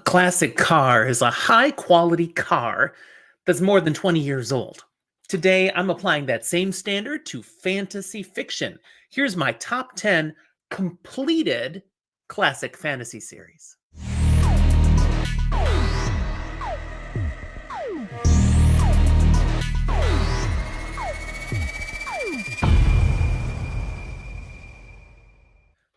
Classic car is a high quality car that's more than 20 years old. Today, I'm applying that same standard to fantasy fiction. Here's my top 10 completed classic fantasy series.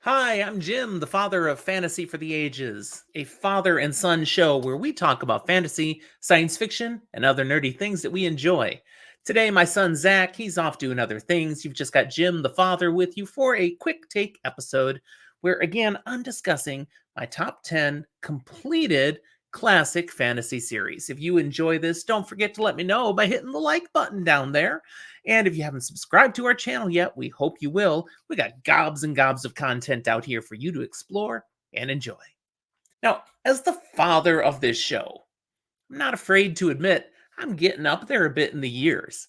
Hi, I'm Jim, the father of Fantasy for the Ages, a father and son show where we talk about fantasy, science fiction, and other nerdy things that we enjoy. Today, my son Zach, he's off doing other things. You've just got Jim, the father, with you for a quick take episode where, again, I'm discussing my top 10 completed classic fantasy series. If you enjoy this, don't forget to let me know by hitting the like button down there. And if you haven't subscribed to our channel yet, we hope you will. We got gobs and gobs of content out here for you to explore and enjoy. Now, as the father of this show, I'm not afraid to admit I'm getting up there a bit in the years.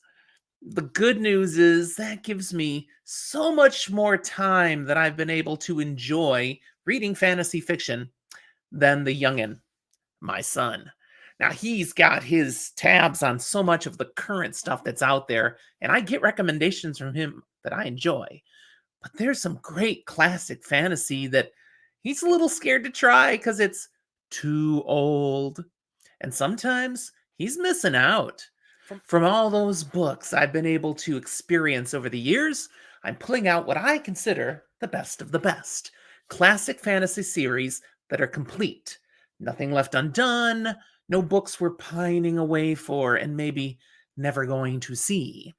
The good news is that gives me so much more time that I've been able to enjoy reading fantasy fiction than the youngin', my son. Now, he's got his tabs on so much of the current stuff that's out there, and I get recommendations from him that I enjoy. But there's some great classic fantasy that he's a little scared to try because it's too old. And sometimes he's missing out. From all those books I've been able to experience over the years, I'm pulling out what I consider the best of the best. Classic fantasy series that are complete. Nothing left undone, no books we're pining away for and maybe never going to see.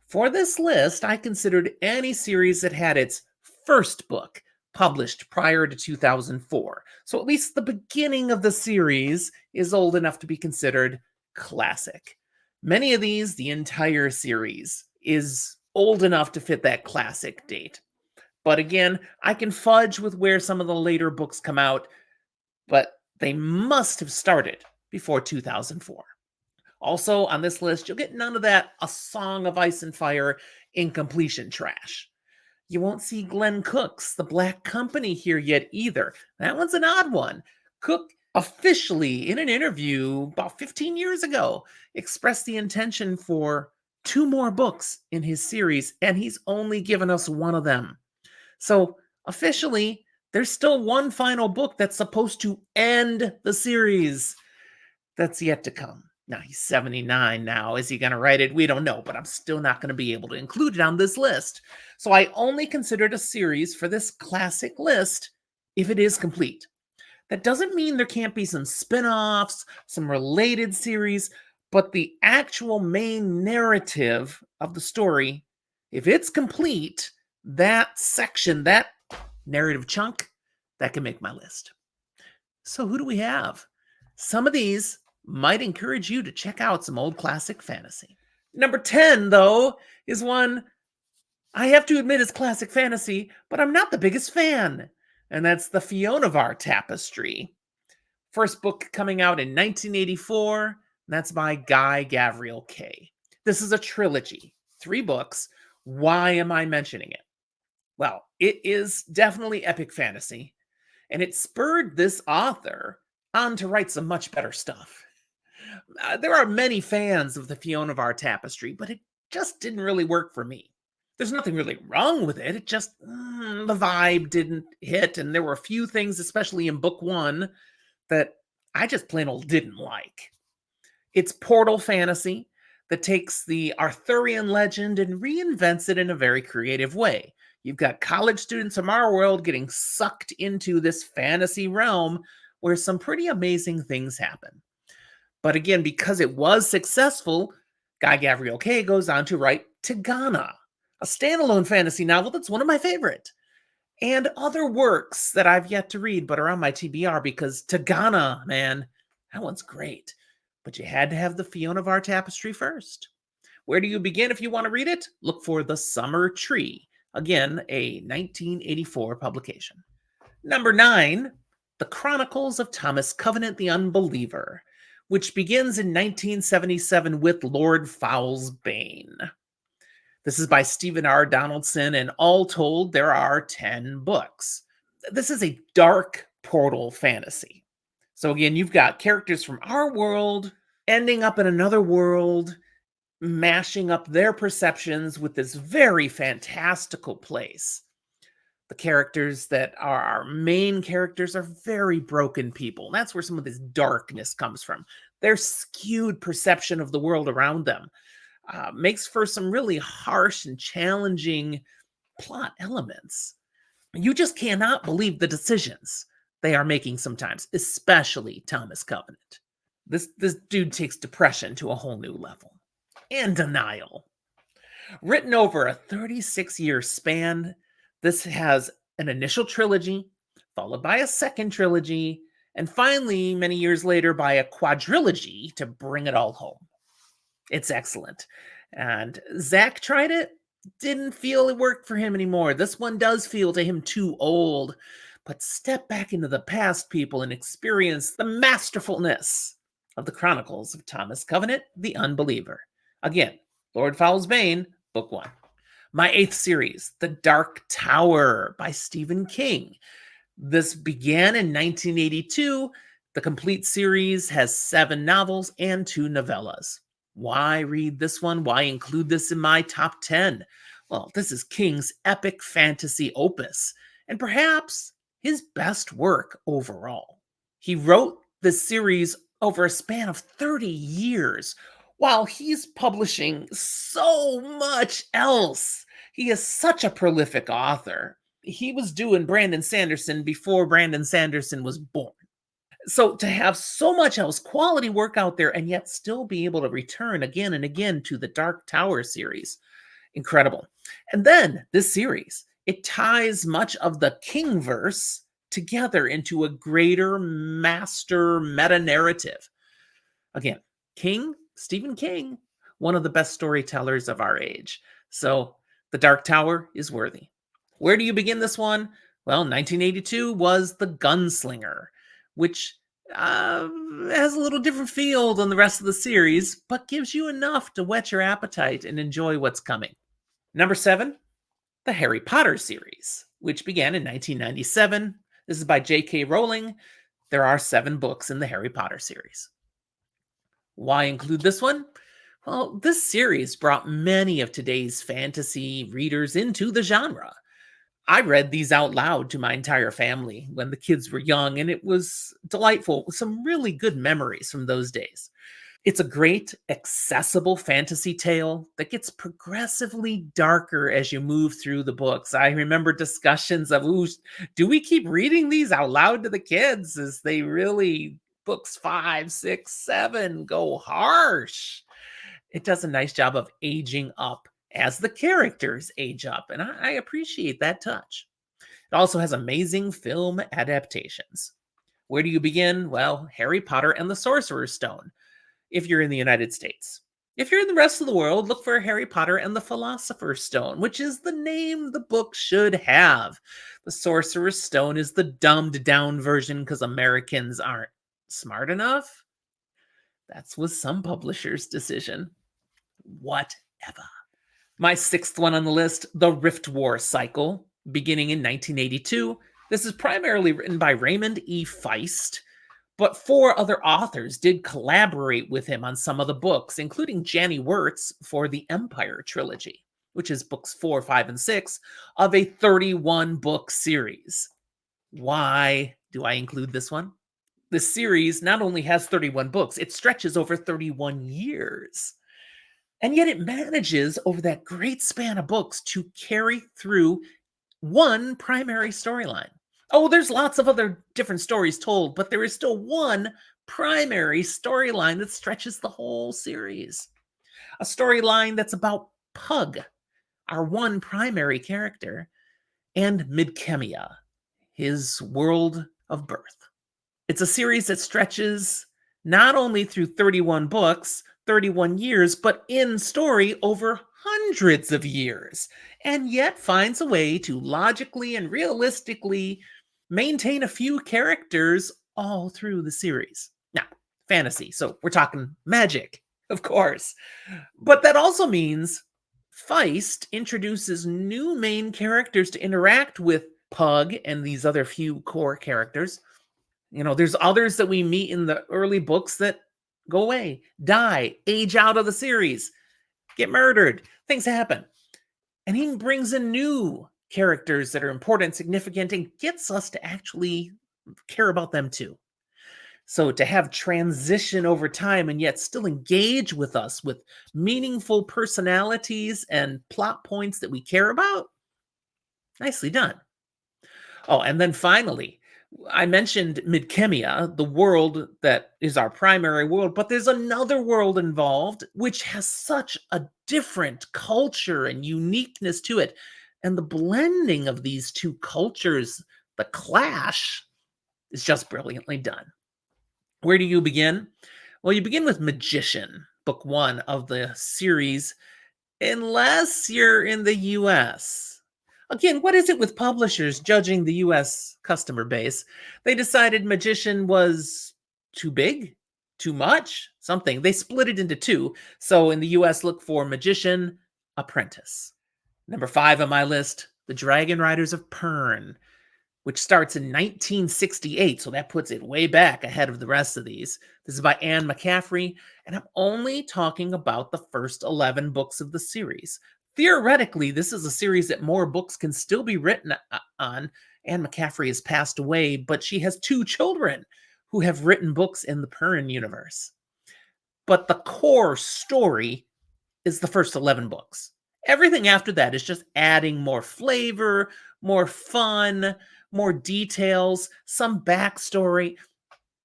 For this list, I considered any series that had its first book published prior to 2004. So at least the beginning of the series is old enough to be considered classic. Many of these, the entire series, is old enough to fit that classic date. But again, I can fudge with where some of the later books come out, but they must have started before 2004. Also, on this list, you'll get none of that A Song of Ice and Fire incompletion trash. You won't see Glenn Cook's The Black Company here yet either. That one's an odd one. Cook officially, in an interview about 15 years ago, expressed the intention for 2 more books in his series, and he's only given us one of them. So, officially, there's still one final book that's supposed to end the series. That's yet to come. Now, he's 79 now. Is he going to write it? We don't know, but I'm still not going to be able to include it on this list. So I only considered a series for this classic list if it is complete. That doesn't mean there can't be some spin-offs, some related series, but the actual main narrative of the story, if it's complete, that section, that narrative chunk, that can make my list. So who do we have? Some of these might encourage you to check out some old classic fantasy. Number 10, though, is one I have to admit is classic fantasy, but I'm not the biggest fan. And that's the Fionavar Tapestry. First book coming out in 1984. And that's by Guy Gavriel Kay. This is a trilogy, 3 books. Why am I mentioning it? Well, it is definitely epic fantasy, and it spurred this author on to write some much better stuff. There are many fans of the Fionavar Tapestry, but it just didn't really work for me. There's nothing really wrong with it. It just, the vibe didn't hit, and there were a few things, especially in book 1, that I just plain old didn't like. It's portal fantasy that takes the Arthurian legend and reinvents it in a very creative way. You've got college students from our world getting sucked into this fantasy realm where some pretty amazing things happen. But again, because it was successful, Guy Gavriel Kay goes on to write Tigana, a standalone fantasy novel that's one of my favorite, and other works that I've yet to read but are on my TBR because Tigana, man, that one's great. But you had to have the Fionavar Tapestry first. Where do you begin if you want to read it? Look for The Summer Tree. Again, a 1984 publication. Number 9, The Chronicles of Thomas Covenant the Unbeliever, which begins in 1977 with Lord Fowl's Bane. This is by Stephen R. Donaldson, and all told, there are 10 books. This is a dark portal fantasy. So again, you've got characters from our world ending up in another world, mashing up their perceptions with this very fantastical place. The characters that are our main characters are very broken people. That's where some of this darkness comes from. Their skewed perception of the world around them makes for some really harsh and challenging plot elements. You just cannot believe the decisions they are making sometimes, especially Thomas Covenant. This dude takes depression to a whole new level, and denial. Written over a 36-year span, this has an initial trilogy, followed by a second trilogy, and finally, many years later, by a quadrilogy to bring it all home. It's excellent. And Zach tried it, didn't feel it worked for him anymore. This one does feel to him too old. But step back into the past, people, and experience the masterfulness of the Chronicles of Thomas Covenant, the Unbeliever. Again, Lord Fowl's Bane, Book 1. My 8th series, The Dark Tower by Stephen King. This began in 1982. The complete series has 7 novels and 2 novellas. Why read this one? Why include this in my top 10? Well, this is King's epic fantasy opus, and perhaps his best work overall. He wrote this series over a span of 30 years, while he's publishing so much else. He is such a prolific author. He was doing Brandon Sanderson before Brandon Sanderson was born. So to have so much else quality work out there and yet still be able to return again and again to the Dark Tower series, incredible. And then this series, it ties much of the Kingverse together into a greater master meta narrative. Again, Stephen King, one of the best storytellers of our age. So the Dark Tower is worthy. Where do you begin this one? Well, 1982 was The Gunslinger, which has a little different feel than the rest of the series, but gives you enough to whet your appetite and enjoy what's coming. Number 7, the Harry Potter series, which began in 1997. This is by J.K. Rowling. There are 7 books in the Harry Potter series. Why include this one? Well, this series brought many of today's fantasy readers into the genre. I read these out loud to my entire family when the kids were young, and it was delightful with some really good memories from those days. It's a great, accessible fantasy tale that gets progressively darker as you move through the books. I remember discussions of, do we keep reading these out loud to the kids? As they really, books 5, 6, 7 go harsh. It does a nice job of aging up as the characters age up, and I appreciate that touch. It also has amazing film adaptations. Where do you begin? Well, Harry Potter and the Sorcerer's Stone, if you're in the United States. If you're in the rest of the world, look for Harry Potter and the Philosopher's Stone, which is the name the book should have. The Sorcerer's Stone is the dumbed down version because Americans aren't smart enough. That was some publisher's decision. Whatever. My 6th one on the list, The Rift War Cycle, beginning in 1982. This is primarily written by Raymond E. Feist, but 4 other authors did collaborate with him on some of the books, including Janny Wirtz for the Empire trilogy, which is books 4, 5, and 6 of a 31-book series. Why do I include this one? The series not only has 31 books, it stretches over 31 years. And yet it manages over that great span of books to carry through one primary storyline. Oh, there's lots of other different stories told, but there is still one primary storyline that stretches the whole series. A storyline that's about Pug, our one primary character, and Midkemia, his world of birth. It's a series that stretches not only through 31 books, 31 years, but in story over hundreds of years, and yet finds a way to logically and realistically maintain a few characters all through the series. Now, fantasy, so we're talking magic, of course. But that also means Feist introduces new main characters to interact with Pug and these other few core characters, There's others that we meet in the early books that go away, die, age out of the series, get murdered. Things happen. And he brings in new characters that are important, significant, and gets us to actually care about them too. So to have transition over time and yet still engage with us with meaningful personalities and plot points that we care about, nicely done. Oh, and then finally, I mentioned Midkemia, the world that is our primary world, but there's another world involved which has such a different culture and uniqueness to it. And the blending of these two cultures, the clash, is just brilliantly done. Where do you begin? Well, you begin with Magician, book one of the series, unless you're in the US. Again, what is it with publishers judging the US customer base? They decided Magician was too big, too much, something. They split it into two. So in the US, look for Magician, Apprentice. Number 5 on my list, The Dragon Riders of Pern, which starts in 1968, so that puts it way back ahead of the rest of these. This is by Anne McCaffrey, and I'm only talking about the first 11 books of the series. Theoretically, this is a series that more books can still be written on. Anne McCaffrey has passed away, but she has 2 children who have written books in the Pern universe. But the core story is the first 11 books. Everything after that is just adding more flavor, more fun, more details, some backstory.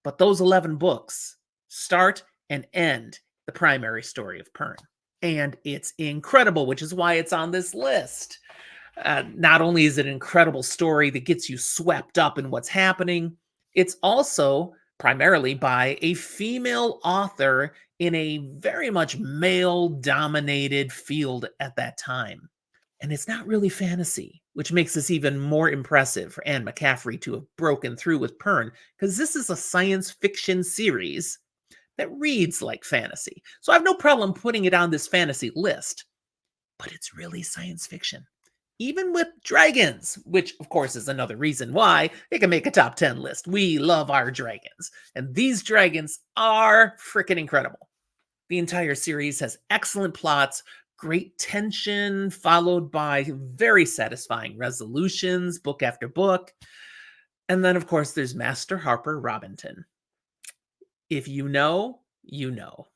But those 11 books start and end the primary story of Pern. And it's incredible, which is why it's on this list. Not only is it an incredible story that gets you swept up in what's happening, it's also primarily by a female author in a very much male-dominated field at that time. And it's not really fantasy, which makes this even more impressive for Anne McCaffrey to have broken through with Pern, because this is a science fiction series that reads like fantasy. So I have no problem putting it on this fantasy list, but it's really science fiction. Even with dragons, which of course is another reason why it can make a top 10 list. We love our dragons, and these dragons are freaking incredible. The entire series has excellent plots, great tension, followed by very satisfying resolutions, book after book. And then, of course, there's Master Harper Robinson. If you know, you know.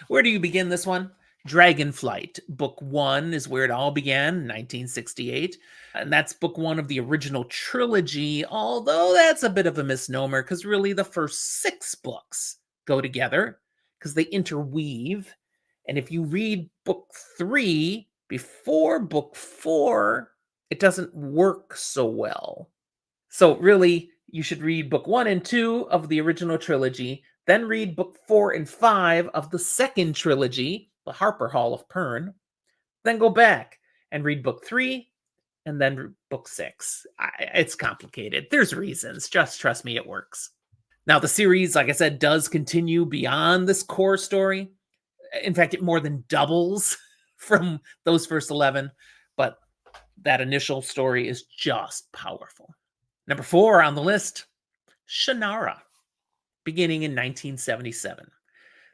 Where do you begin this one? Dragonflight, book 1 is where it all began, 1968. And that's book 1 of the original trilogy, although that's a bit of a misnomer because really the first 6 books go together because they interweave. And if you read book 3 before book 4, it doesn't work so well. So really, you should read book 1 and 2 of the original trilogy, then read book 4 and 5 of the second trilogy, the Harper Hall of Pern, then go back and read book 3 and then book 6. It's complicated. There's reasons. Just trust me, it works. Now, the series, like I said, does continue beyond this core story. In fact, it more than doubles from those first 11, but that initial story is just powerful. Number 4 on the list, Shannara, beginning in 1977.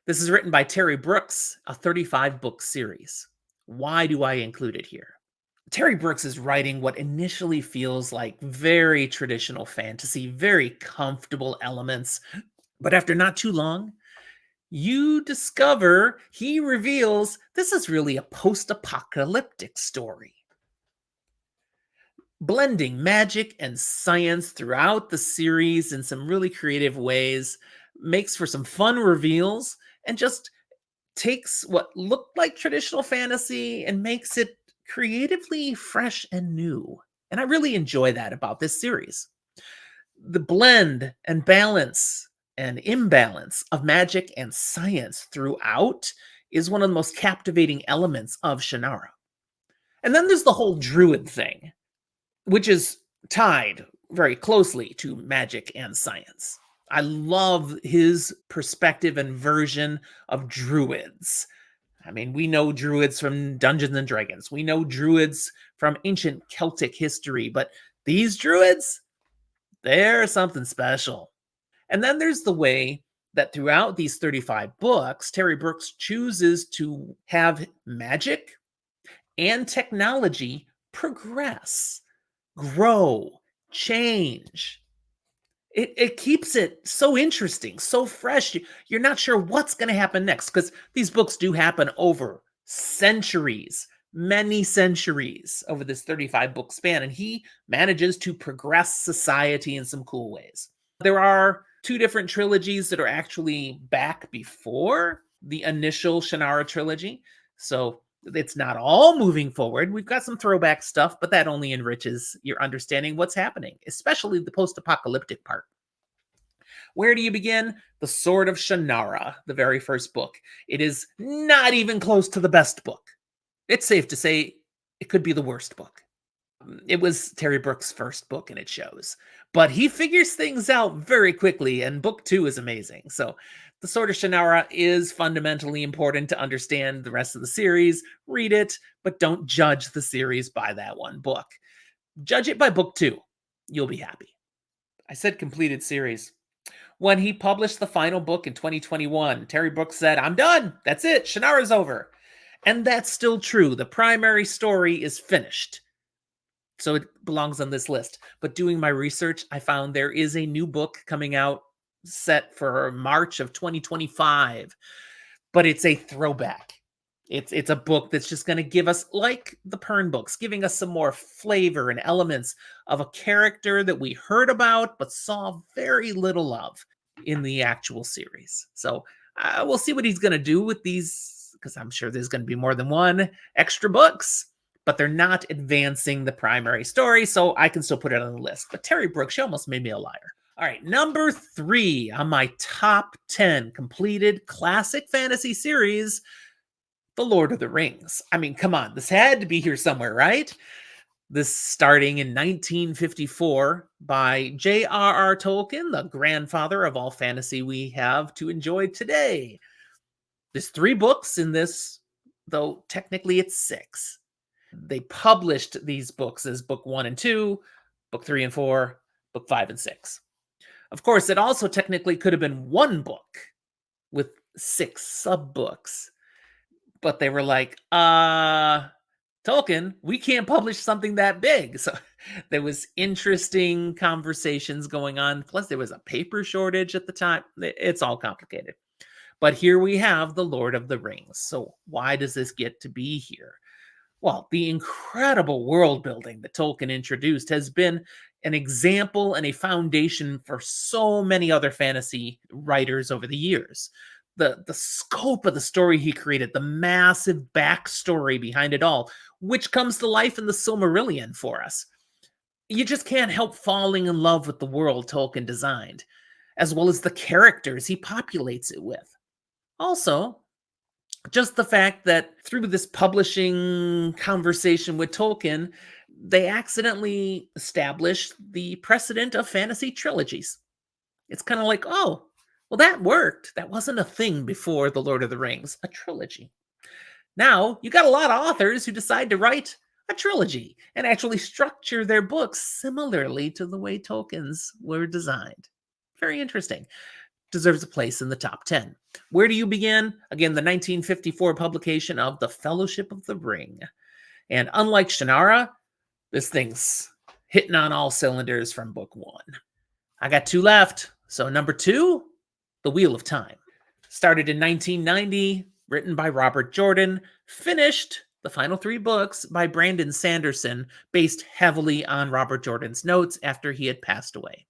This is written by Terry Brooks, a 35-book series. Why do I include it here? Terry Brooks is writing what initially feels like very traditional fantasy, very comfortable elements, but after not too long, you discover, he reveals, this is really a post-apocalyptic story. Blending magic and science throughout the series in some really creative ways makes for some fun reveals and just takes what looked like traditional fantasy and makes it creatively fresh and new. And I really enjoy that about this series. The blend and balance and imbalance of magic and science throughout is one of the most captivating elements of Shannara. And then there's the whole druid thing, which is tied very closely to magic and science. I love his perspective and version of druids. I mean, we know druids from Dungeons and Dragons. We know druids from ancient Celtic history, but these druids, They're something special. And then there's the way that throughout these 35 books, Terry Brooks chooses to have magic and technology progress, grow, change. It keeps it so interesting, so fresh. You're not sure what's going to happen next because these books do happen over centuries, many centuries over this 35 book span. And he manages to progress society in some cool ways. There are two different trilogies that are actually back before the initial Shannara trilogy. So it's not all moving forward. We've got some throwback stuff, but that only enriches your understanding what's happening, especially the post-apocalyptic part. Where do you begin? The Sword of Shannara, the very first book. It is not even close to the best book. It's safe to say it could be the worst book. It was Terry Brooks' first book, and it shows. But he figures things out very quickly, and book 2 is amazing. So the Sword of Shannara is fundamentally important to understand the rest of the series. Read it, but don't judge the series by that one book. Judge it by book 2. You'll be happy. I said completed series. When he published the final book in 2021, Terry Brooks said, "I'm done. That's it. Shannara's over." And that's still true. The primary story is finished. So it belongs on this list. But doing my research, I found there is a new book coming out set for March of 2025. But it's a throwback. It's a book that's just going to give us, like the Pern books, giving us some more flavor and elements of a character that we heard about but saw very little of in the actual series. So we'll see what he's going to do with these, because I'm sure there's going to be more than one extra books, but they're not advancing the primary story, so I can still put it on the list. But Terry Brooks, you almost made me a liar. All right, number 3 on my top 10 completed classic fantasy series, The Lord of the Rings. I mean, come on, this had to be here somewhere, right? This starting in 1954 by J.R.R. Tolkien, the grandfather of all fantasy we have to enjoy today. There's 3 books in this, though technically it's 6. They published these books as book 1 and 2, book 3 and 4, book 5 and 6. Of course, it also technically could have been 1 book with 6 sub-books. But they were like, Tolkien, we can't publish something that big. So there was interesting conversations going on. Plus, there was a paper shortage at the time. It's all complicated. But here we have The Lord of the Rings. So why does this get to be here? Well, the incredible world building that Tolkien introduced has been an example and a foundation for so many other fantasy writers over the years. The scope of the story he created, the massive backstory behind it all, which comes to life in the Silmarillion for us. You just can't help falling in love with the world Tolkien designed, as well as the characters he populates it with. Also, just the fact that through this publishing conversation with Tolkien, they accidentally established the precedent of fantasy trilogies. It's kind of like, oh, well, that worked. That wasn't a thing before The Lord of the Rings, a trilogy. Now, you got a lot of authors who decide to write a trilogy and actually structure their books similarly to the way Tolkien's were designed. Very interesting. Deserves a place in the top 10. Where do you begin? Again, the 1954 publication of The Fellowship of the Ring. And unlike Shannara, this thing's hitting on all cylinders from book 1. I got 2 left. So number 2, The Wheel of Time. Started in 1990, written by Robert Jordan, finished the final 3 books by Brandon Sanderson, based heavily on Robert Jordan's notes after he had passed away.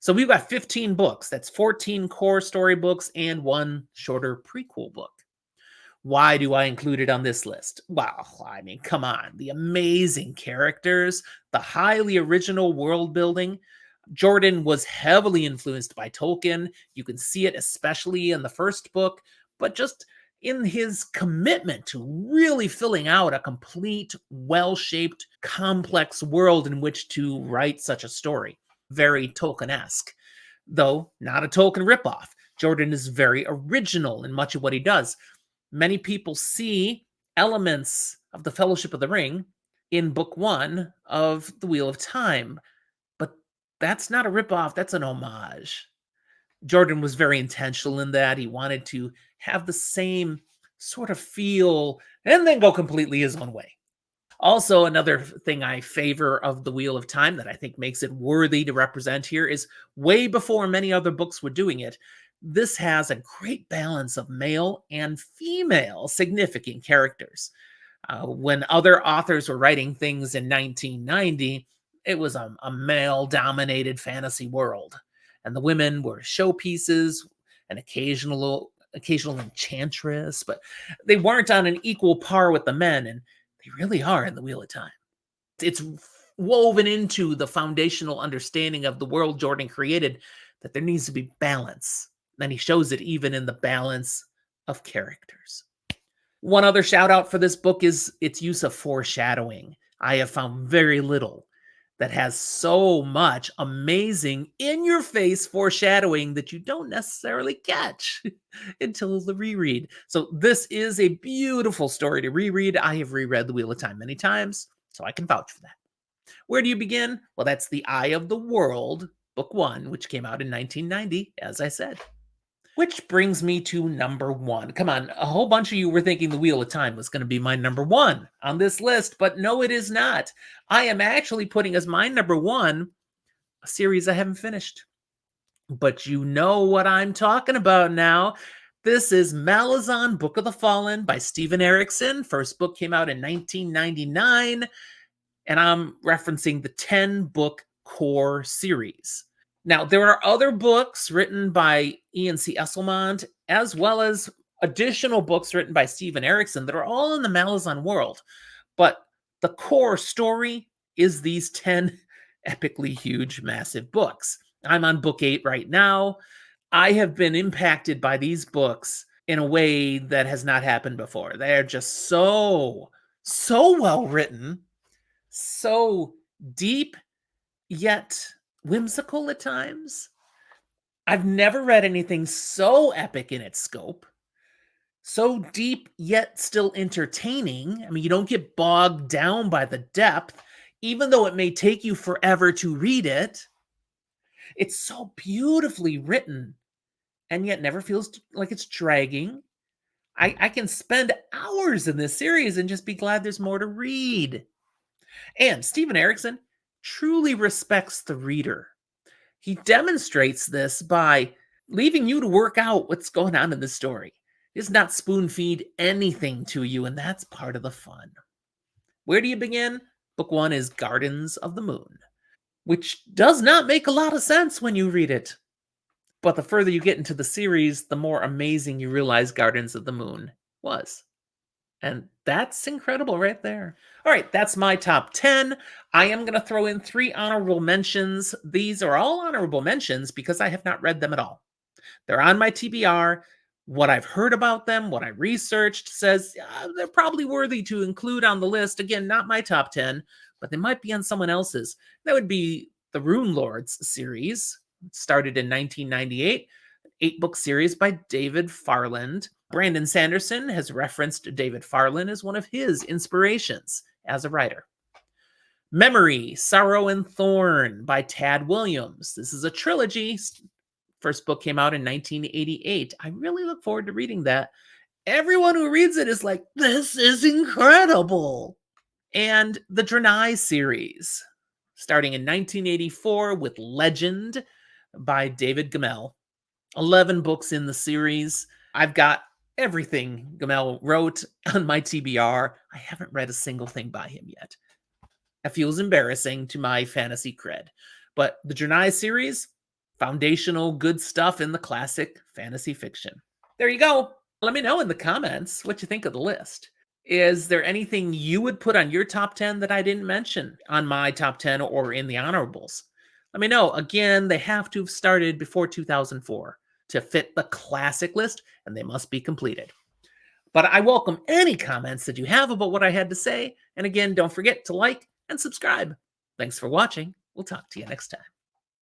So we've got 15 books. That's 14 core storybooks and 1 shorter prequel book. Why do I include it on this list? Well, I mean, come on. The amazing characters, the highly original world building. Jordan was heavily influenced by Tolkien. You can see it especially in the first book, but just in his commitment to really filling out a complete, well-shaped, complex world in which to write such a story. Very Tolkien-esque, though not a Tolkien ripoff. Jordan is very original in much of what he does. Many people see elements of the Fellowship of the Ring in book 1 of The Wheel of Time, but That's not a ripoff, that's an homage. Jordan was very intentional in that. He wanted to have the same sort of feel and then go completely his own way. Also, another thing I favor of The Wheel of Time that I think makes it worthy to represent here is way before many other books were doing it, this has a great balance of male and female significant characters. When other authors were writing things in 1990, it was a male dominated fantasy world. And the women were showpieces, an occasional enchantress, but they weren't on an equal par with the men, and they really are in The Wheel of Time. It's woven into the foundational understanding of the world Jordan created that there needs to be balance. And he shows it even in the balance of characters. One other shout out for this book is its use of foreshadowing. I have found very little that has so much amazing in your face foreshadowing that you don't necessarily catch until the reread. So, this is a beautiful story to reread. I have reread The Wheel of Time many times, so I can vouch for that. Where do you begin? Well, that's The Eye of the World, Book One, which came out in 1990, as I said. Which brings me to number one. Come on, a whole bunch of you were thinking The Wheel of Time was going to be my number one on this list, but no, it is not. I am actually putting as my number one a series I haven't finished. But you know what I'm talking about now. This is Malazan, Book of the Fallen by Stephen Erickson. First book came out in 1999, and I'm referencing the 10-book core series. Now, there are other books written by Ian C. Esselmont, as well as additional books written by Stephen Erickson that are all in the Malazan world. But the core story is these 10 epically huge, massive books. I'm on book 8 right now. I have been impacted by these books in a way that has not happened before. They're just so well written, so deep, yet whimsical at times. I've never read anything so epic in its scope, so deep yet still entertaining. I mean, you don't get bogged down by the depth, even though it may take you forever to read it. It's so beautifully written, and yet never feels like it's dragging. I can spend hours in this series and just be glad there's more to read. And Stephen Erickson truly respects the reader. He demonstrates this by leaving you to work out what's going on in the story. He does not spoon feed anything to you, and that's part of the fun. Where do you begin? Book 1 is Gardens of the Moon, which does not make a lot of sense when you read it. But the further you get into the series, the more amazing you realize Gardens of the Moon was. And that's incredible right there. All right, that's my top 10. I am going to throw in 3 honorable mentions. These are all honorable mentions because I have not read them at all. They're on my TBR. What I've heard about them, what I researched says they're probably worthy to include on the list. Again, not my top 10, but they might be on someone else's. That would be the Rune Lords series. It started in 1998, an 8-book series by David Farland. Brandon Sanderson has referenced David Farland as one of his inspirations as a writer. Memory, Sorrow and Thorn by Tad Williams. This is a trilogy. First book came out in 1988. I really look forward to reading that. Everyone who reads it is like, this is incredible. And the Draenei series, starting in 1984 with Legend by David Gemmell. 11 books in the series. I've got everything Gemmell wrote on my TBR. I haven't read a single thing by him yet. That feels embarrassing to my fantasy cred. But the Draenei series, foundational good stuff in the classic fantasy fiction. There you go. Let me know in the comments what you think of the list. Is there anything you would put on your top 10 that I didn't mention on my top 10 or in the honorables? Let me know. Again, they have to have started before 2004 to fit the classic list, and they must be completed. But I welcome any comments that you have about what I had to say. And again, don't forget to like and subscribe. Thanks for watching. We'll talk to you next time.